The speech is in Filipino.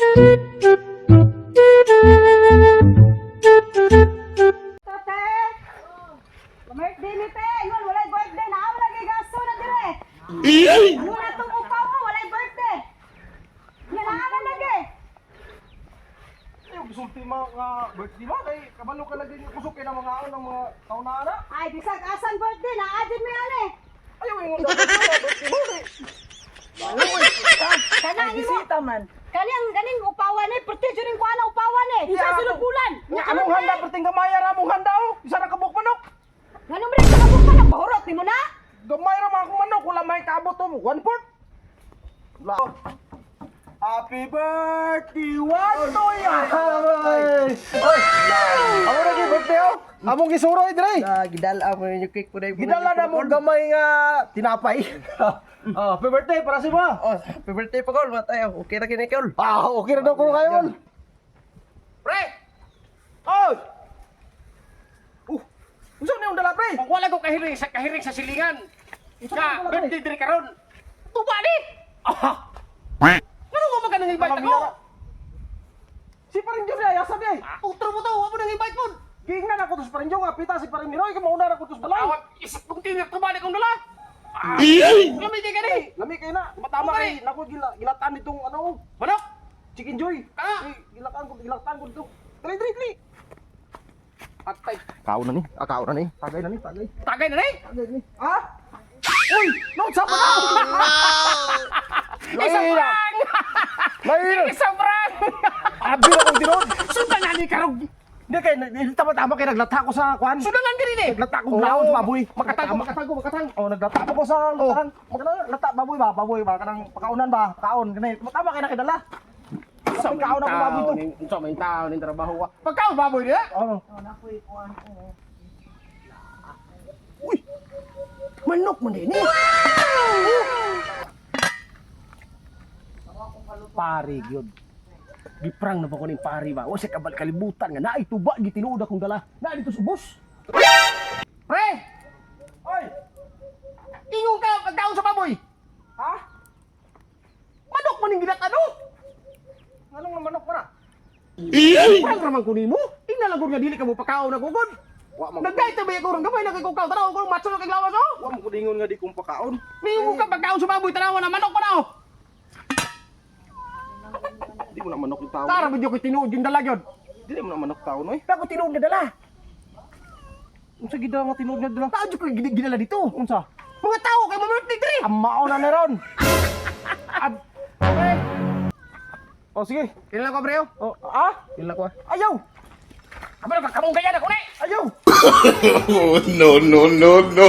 Birthday ni te, yun walay birthday na ako lagi gasto na dire. Ano na tong upaw mo walay birthday. Yan ako lagi. Yung sulti mga birthday mo kay kabalo ka lagi kusok kay mga aon ng mga taon na ana. Ay bisag asan birthday na adin mi ani. Ayaw yung birthday mo kay. Kana ni mo man. Kaning upawan ni protection ning kuana upawan ni. Isa sulod bulan. Nya among handa perting gamay ra among handa oh. Isa ra kabuk manok. Ngano mo rin kabuk pa na bahurot ni mo na? Gamay ra man akong manok wala may kabot oh. 1/4. Happy birthday, Watoy! Oy! Amo na gi birthday oh. Among gisuroy dire. Gidala mo yung cake po na yung Gidala na mo gamay nga tinapay. Happy birthday para si mo. Oh, happy birthday pa, Kol. Matayo. Okay na kinikol. Okay na daw ko ngayon. Pre! Oy! Unsa na yung dala, pre? Wala ko kahiring sa silingan. Ka, birthday diri karon. Tuba ni. Ano mo magkanang invite ako? Si Parinjo niya, yasa niya. Utro mo to, wa mo nang invite mo. Gingnan ako to si Parinjo nga, pita si Parimiroy, ka mauna ako to sa balay. Awat isip kong tinir tuba ni kong dala. Lamay di ka ni. Lami kayo na, matama kay, naku, gilataan nitong ano, Manok. Chicken Joy. Ah. Gilataan ko dito. Dali, dali, dali. Atay. Kao na ni, kao na ni. Tagay na ni, tagay. Tagay na ni. Tagay ni. Ha? Uy! No, sapa na! Isang prang. Mahirap! Isang prang. Abi na kong tinod! Sundan na ni karog. Hindi kay, tama-tama kay naglata ko sa kwan. Sundan lang diri ni. Naglata ko laon sa baboy. Makatang. Oh, naglata ko sa lata baboy ba kanang pakaunan ba? Kaon kanay. Tama kay nakidala. Sa kaon ako baboy to. Unsa may tao ning trabaho wa. Pagkaon baboy di. Oh. Uy. Manok man din ni. Pare gyud. Giprang na ba ko ning pari ba? O sa kabal kalibutan nga naay tuba gitinuod akong dala. Na dito sa bus. Pre! Oy! Ingon ka pagkaon sa baboy. Ha? Manok man ning gilat ano? Anong manok para? Parang raman ko nimo. Tingnan lang gud nga dili ka mo pakaon na gugod. Wa man. Nagdait na ba ako ron gamay na kay kukaw tanaw ko matso kay lawas oh. Wa man ko dingon nga di kong pakaon. Mingon ka pagkaon sa baboy tanaw na manok pa na oh. Di mo na manok yung tao. Tara medyo ko tinuod yung dala gyud. Dili mo na manok tao no eh. Pero tinuod nga dala. Unsa gid nga tinuod nga dala? Tao jud ko gidala dito. Unsa? Mga tao kay mamurti diri. Amao na meron. Okay. Oh sige. Kailan ko breo? Oh, ah? Kailan ko? Ayaw. Aba ka kamong ganyan ako ni. Ayaw. Oh, no, no, no, no.